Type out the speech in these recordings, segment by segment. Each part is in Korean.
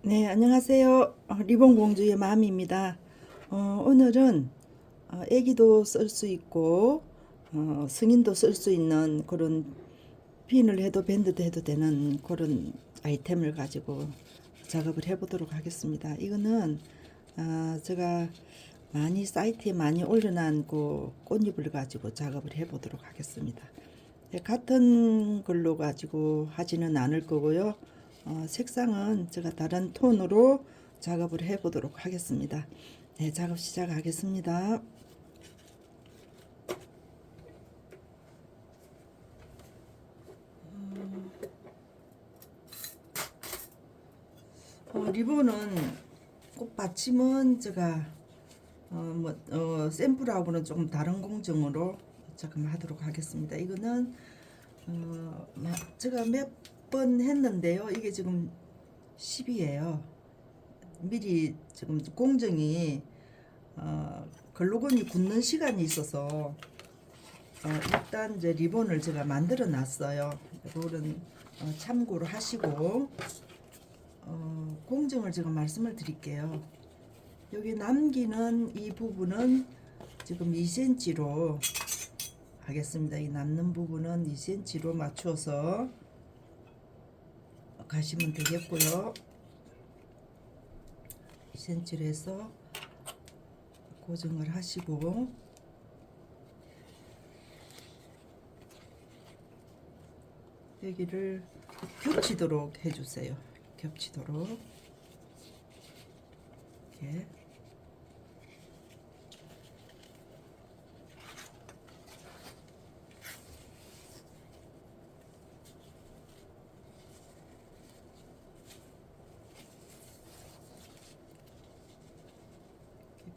네, 안녕하세요. 리본공주의 마음입니다. 오늘은 애기도 쓸 수 있고 성인도 쓸 수 있는 그런 핀을 해도 밴드도 해도 되는 그런 아이템을 가지고 작업을 해보도록 하겠습니다. 이거는 제가 많이 사이트에 많이 올려놓은 그 꽃잎을 가지고 작업을 해보도록 하겠습니다. 네, 같은 걸로 가지고 하지는 않을 거고요. 색상은 제가 다른 톤으로 작업을 해 보도록 하겠습니다. 네, 작업 시작하겠습니다. 리본은 꽃 받침은 제가 샘플하고는 조금 다른 공정으로 조금 하도록 하겠습니다. 이거는 제가 몇 번 했는데요. 이게 지금 10이에요. 미리 지금 공정이 글루건이 굳는 시간이 있어서 일단 이제 리본을 제가 만들어 놨어요. 이거는 참고로 하시고 공정을 제가 말씀을 드릴게요. 여기 남기는 이 부분은 지금 2cm로 하겠습니다. 이 남는 부분은 2cm로 맞춰서 가시면 되겠고요. 2cm로 해서 고정을 하시고 여기를 겹치도록 해주세요. 겹치도록 이렇게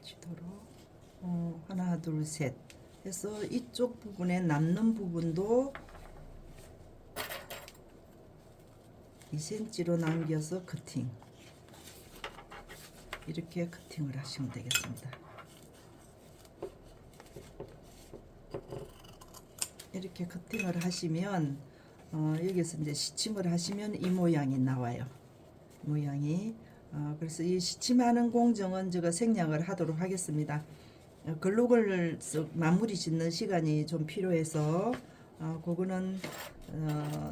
겹치도록 하나 둘 셋 해서 이쪽 부분에 남는 부분도 2cm로 남겨서 커팅, 이렇게 커팅을 하시면 되겠습니다. 이렇게 커팅을 하시면 여기서 이제 시침을 하시면 이 모양이 나와요. 모양이 그래서 이 시침하는 공정은 제가 생략을 하도록 하겠습니다. 글록을 마무리 짓는 시간이 좀 필요해서 그거는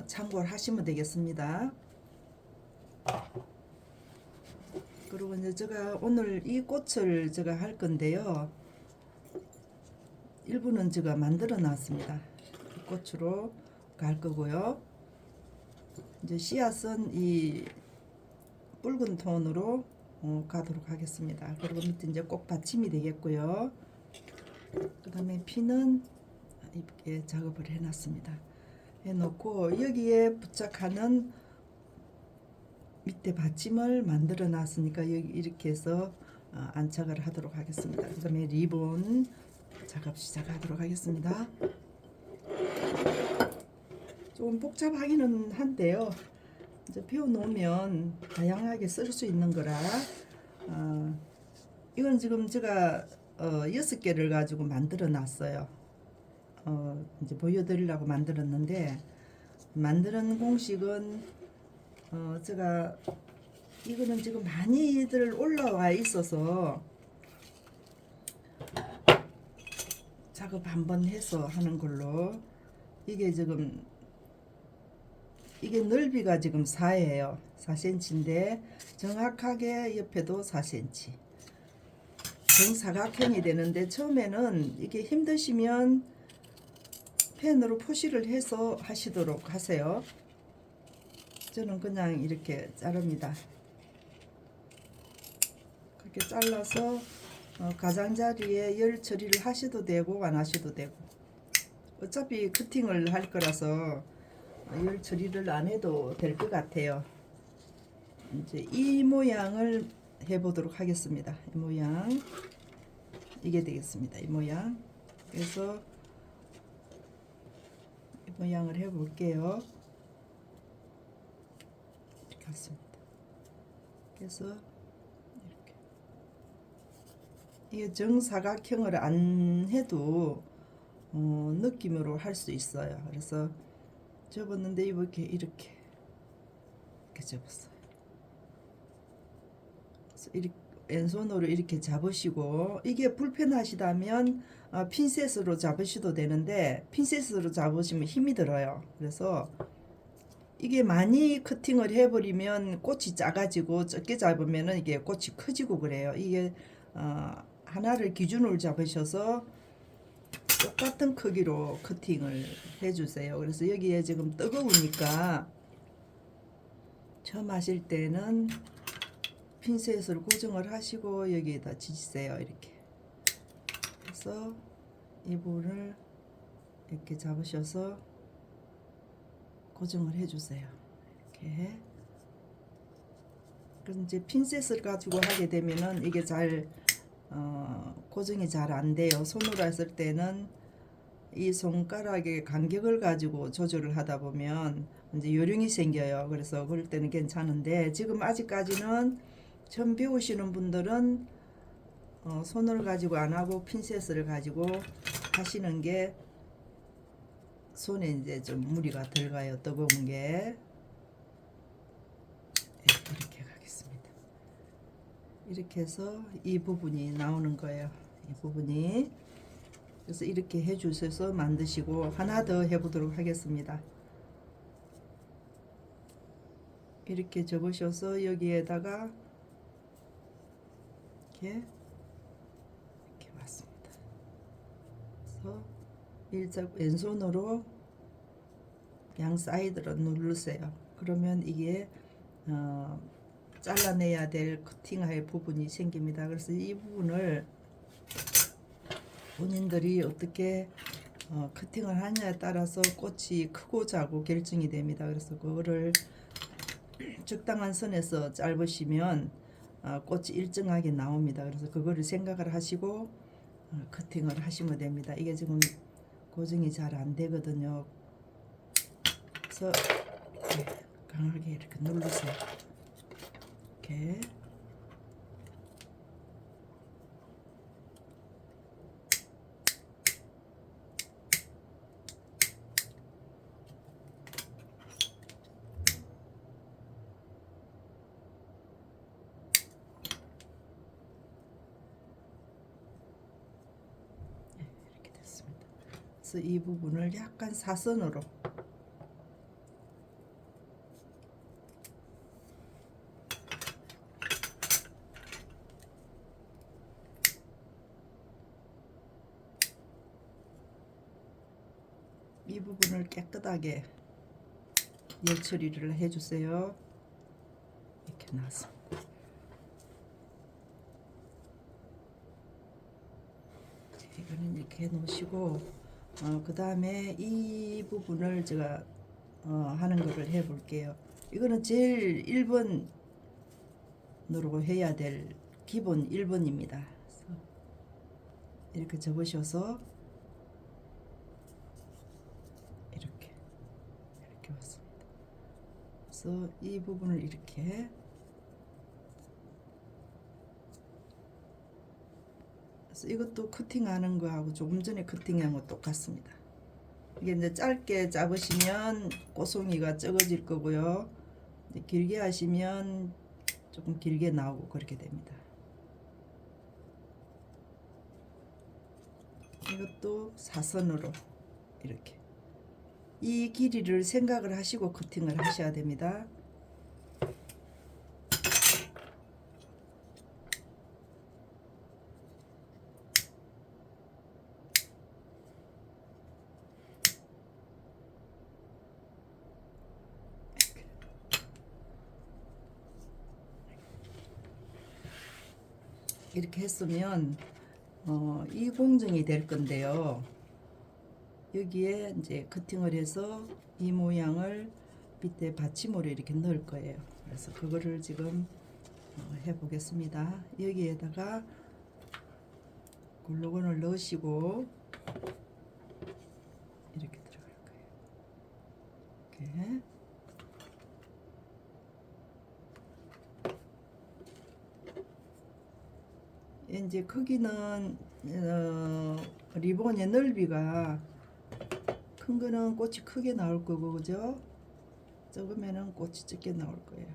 참고를 하시면 되겠습니다. 그리고 이제 제가 오늘 이 꽃을 제가 할 건데요. 일부는 제가 만들어 놨습니다. 이 꽃으로 갈 거고요. 이제 씨앗은 이 붉은 톤으로 가도록 하겠습니다. 그리고 밑에 이제 꽃 받침이 되겠고요. 그 다음에 피는 이렇게 작업을 해놨습니다. 해놓고 여기에 부착하는 밑에 받침을 만들어 놨으니까 여기 이렇게 해서 안착을 하도록 하겠습니다. 그 다음에 리본 작업 시작하도록 하겠습니다. 조금 복잡하기는 한데요. 이제 배워놓으면 다양하게 쓸 수 있는 거라 이건 지금 제가 6개를 가지고 만들어 놨어요. 이제 보여드리려고 만들었는데 만드는 공식은 제가 이거는 지금 많이들 올라와 있어서 작업 한번 해서 하는 걸로. 이게 지금 이게 넓이가 지금 4예요. 4cm인데 정확하게 옆에도 4cm 정사각형이 되는데 처음에는 이게 힘드시면 펜으로 표시를 해서 하시도록 하세요. 저는 그냥 이렇게 자릅니다. 그렇게 잘라서 가장자리에 열 처리를 하셔도 되고 안 하셔도 되고, 어차피 커팅을 할 거라서 열 처리를 안 해도 될 것 같아요. 이제 이 모양을 해보도록 하겠습니다. 이 모양, 이게 되겠습니다. 이 모양. 그래서 이 모양을 해볼게요. 이렇게 했습니다. 그래서 이렇게 이게 정사각형을 안 해도 느낌으로 할 수 있어요. 그래서 접었는데 이렇게 접었어요. 그래서 이렇게 왼손으로 이렇게 잡으시고, 이게 불편하시다면 핀셋으로 잡으셔도 되는데 핀셋으로 잡으시면 힘이 들어요. 그래서 이게 많이 커팅을 해버리면 꽃이 작아지고, 적게 잡으면은 이게 꽃이 커지고 그래요. 이게 하나를 기준으로 잡으셔서 똑같은 크기로 커팅을 해주세요. 그래서 여기에 지금 뜨거우니까 처음 하실 때는 핀셋을 고정을 하시고 여기에다 지지세요. 이렇게 그래서 이 부분을 이렇게 잡으셔서 고정을 해주세요. 이렇게. 그럼 이제 핀셋을 가지고 하게 되면은 이게 잘 고정이 잘 안 돼요. 손으로 했을 때는 이 손가락의 간격을 가지고 조절을 하다 보면 이제 요령이 생겨요. 그래서 그럴 때는 괜찮은데, 지금 아직까지는 처음 배우시는 분들은 손을 가지고 안 하고 핀셋을 가지고 하시는 게 손에 이제 좀 무리가 들어가요. 뜨거운 게. 이렇게 가겠습니다. 이렇게 해서 이 부분이 나오는 거예요. 이 부분이. 그래서 이렇게 해주셔서 만드시고, 하나 더 해보도록 하겠습니다. 이렇게 접으셔서 여기에다가 이렇게 왔습니다. 그래서 일자 왼손으로 양 사이드로 누르세요. 그러면 이게 잘라내야 될 커팅할 부분이 생깁니다. 그래서 이 부분을 본인들이 어떻게 커팅을 하냐에 따라서 꽃이 크고 작고 결정이 됩니다. 그래서 그거를 적당한 선에서 짧으시면 꽃이 일정하게 나옵니다. 그래서 그거를 생각을 하시고 커팅을 하시면 됩니다. 이게 지금 고정이 잘 안 되거든요. 그래서 이렇게 강하게 이렇게 누르세요. 이렇게. 이렇게 됐습니다. 그래서 이 부분을 약간 사선으로 이 부분을 깨끗하게 열 처리를 해주세요. 이렇게 놔서 이거는 이렇게 해 놓으시고, 그 다음에 이 부분을 제가 하는 거를 해 볼게요. 이거는 제일 1번으로 해야 될 기본 1번입니다. 이렇게 접으셔서 이렇게 왔습니다. 그래서 이 부분을 이렇게, 그래서 이것도 커팅하는 거하고 조금 전에 커팅한 거 똑같습니다. 이게 이제 짧게 잡으시면 꽃송이가 적어질 거고요. 길게 하시면 조금 길게 나오고 그렇게 됩니다. 이것도 사선으로 이렇게 이 길이를 생각을 하시고 커팅을 하셔야 됩니다. 이렇게 했으면 이 공정이 될 건데요. 여기에 이제 커팅을 해서 이 모양을 밑에 받침으로 이렇게 넣을 거예요. 그래서 그거를 지금 해 보겠습니다. 여기에다가 글루건을 넣으시고 이렇게 들어갈 거예요. 이렇게. 이제 크기는 리본의 넓이가 큰 거는 꽃이 크게 나올 거고, 그죠? 적으면은 꽃이 적게 나올 거예요.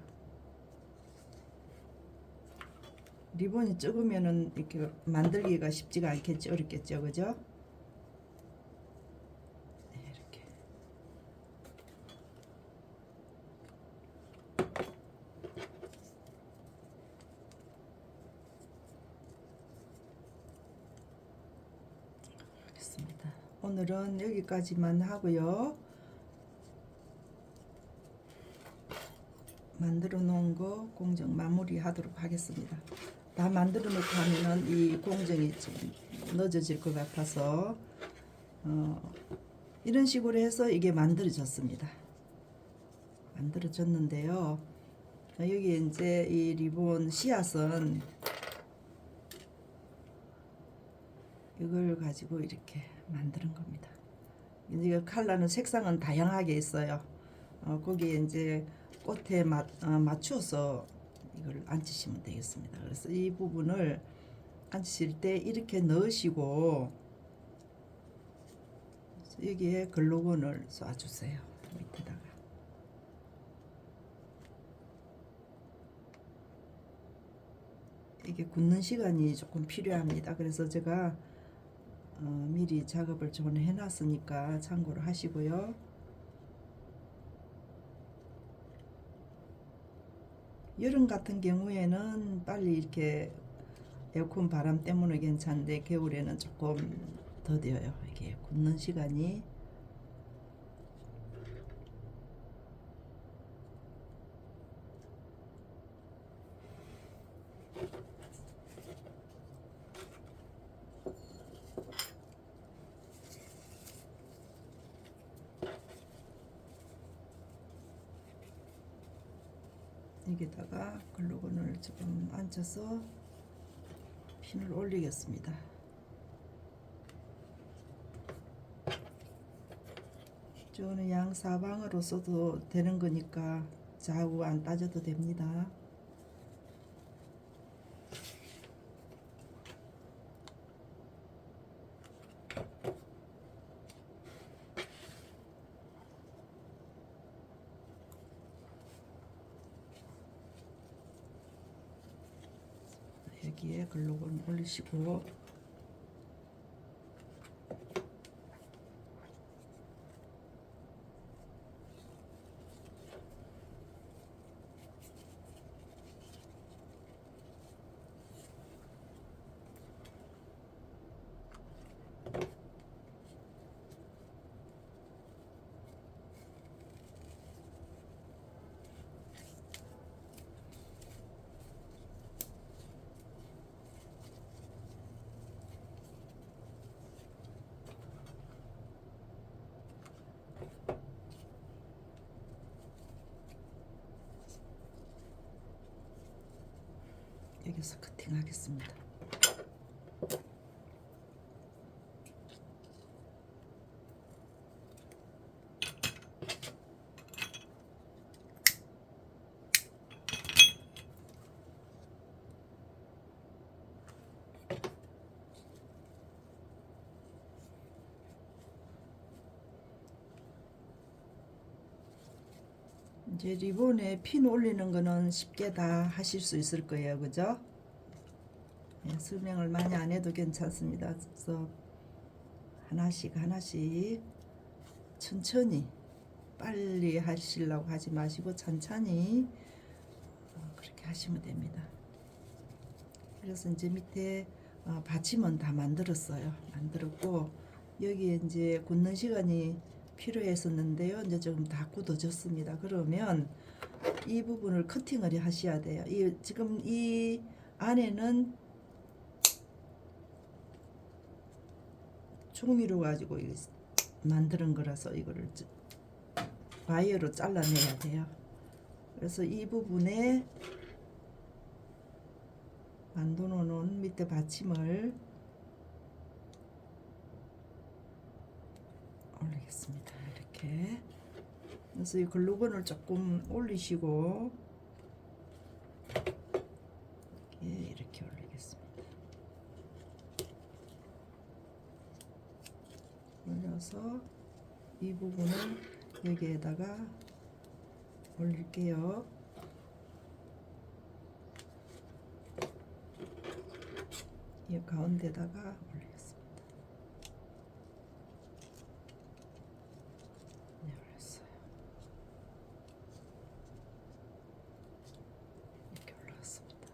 리본이 적으면은 이렇게 만들기가 쉽지가 않겠죠. 어렵겠죠. 그죠? 네, 이렇게. 하겠습니다. 오늘은 여기까지만 하고요. 만들어 놓은 거 공정 마무리 하도록 하겠습니다. 다 만들어 놓고 하면은 이 공정이 좀 늦어질 것 같아서 이런 식으로 해서 이게 만들어졌습니다. 만들어졌는데요. 여기 이제 이 리본 씨앗은 이걸 가지고 이렇게 만드는 겁니다. 이제 컬러는 색상은 다양하게 있어요. 거기에 이제 꽃에 맞추어서 이걸 앉히시면 되겠습니다. 그래서 이 부분을 앉히실 때 이렇게 넣으시고 여기에 글루건을 쏴주세요. 밑에다가. 이게 굳는 시간이 조금 필요합니다. 그래서 제가 미리 작업을 좀 해놨으니까 참고를 하시고요. 여름 같은 경우에는 빨리 이렇게 에어컨 바람 때문에 괜찮은데 겨울에는 조금 더뎌요. 이게 굳는 시간이. 여기다가 글루건을 조금 얹혀서 핀을 올리겠습니다. 저는 양사방으로 써도 되는 거니까 좌우 안 따져도 됩니다. 여기에 글루건 올리시고 여기서 커팅하겠습니다. 이제 리본에 핀 올리는 거는 쉽게 다 하실 수 있을 거예요. 그죠? 네, 설명을 많이 안 해도 괜찮습니다. 그래서 하나씩 하나씩 천천히 빨리 하시려고 하지 마시고 천천히 그렇게 하시면 됩니다. 그래서 이제 밑에 받침은 다 만들었어요. 만들었고 여기에 이제 굳는 시간이 필요했었는데요. 이제 조금 다 굳어졌습니다. 그러면 이 부분을 커팅을 하셔야 돼요. 지금 이 안에는 종이로 가지고 만드는 거라서 이거를 와이어로 잘라내야 돼요. 그래서 이 부분에 만들어 놓은 밑에 받침을 올리겠습니다. 이렇게. 그래서 이 글루건을 조금 올리시고 이렇게 올리겠습니다. 올려서 이 부분을 여기에다가 올릴게요. 이 가운데다가 올리겠습니다. 네, 올렸어요. 이렇게 올라왔습니다.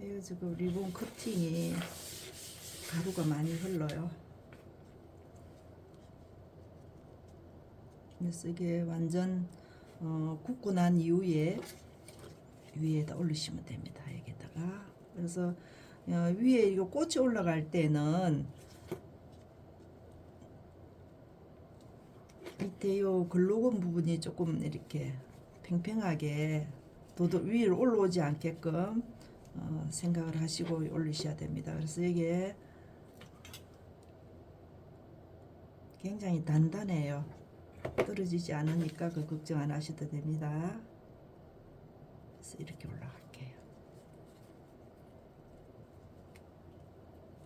이거 지금 리본 커팅이 가루가 많이 흘러요. 그래서 이게 완전 굽고 난 이후에 위에다 올리시면 됩니다. 여기다가. 그래서 위에 이거 꽃이 올라갈 때는 밑에 요 글루건 부분이 조금 이렇게 팽팽하게 위로 올라오지 않게끔 생각을 하시고 올리셔야 됩니다. 그래서 이게 굉장히 단단해요. 떨어지지 않으니까 그 걱정 안 하셔도 됩니다. 그래서 이렇게 올라갈게요.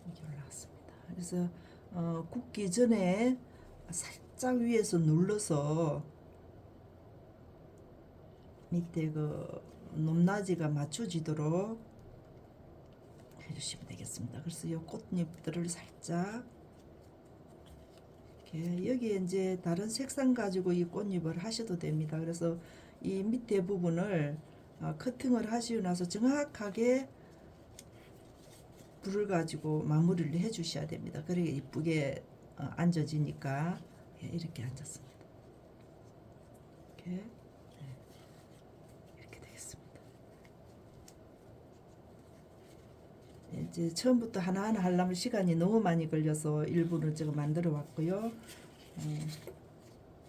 이렇게 올라왔습니다. 그래서 굽기 전에 살짝 위에서 눌러서 밑에 그 높낮이가 맞춰지도록 해주시면 되겠습니다. 그래서 이 꽃잎들을 살짝 이렇게 여기에 이제 다른 색상 가지고 이 꽃잎을 하셔도 됩니다. 그래서 이 밑에 부분을 커팅을 하시고 나서 정확하게 불을 가지고 마무리를 해 주셔야 됩니다. 그래야 이쁘게 앉아지니까. 이렇게 앉았습니다. 이렇게. 이렇게 되겠습니다. 이제 처음부터 하나하나 하려면 시간이 너무 많이 걸려서 일부를 제가 만들어 왔고요.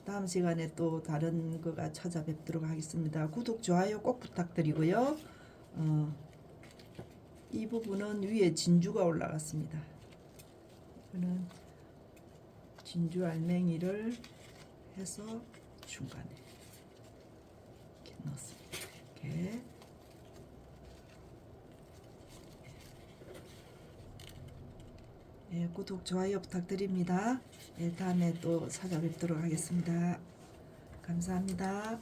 다음 시간에 또 다른 거가 찾아뵙도록 하겠습니다. 구독, 좋아요 꼭 부탁드리고요. 이 부분은 위에 진주가 올라갔습니다. 이거는 진주 알맹이를 해서 중간에 이렇게 넣었습니다. 이렇게. 예, 구독, 좋아요 부탁드립니다. 예, 다음에 또 찾아뵙도록 하겠습니다. 감사합니다.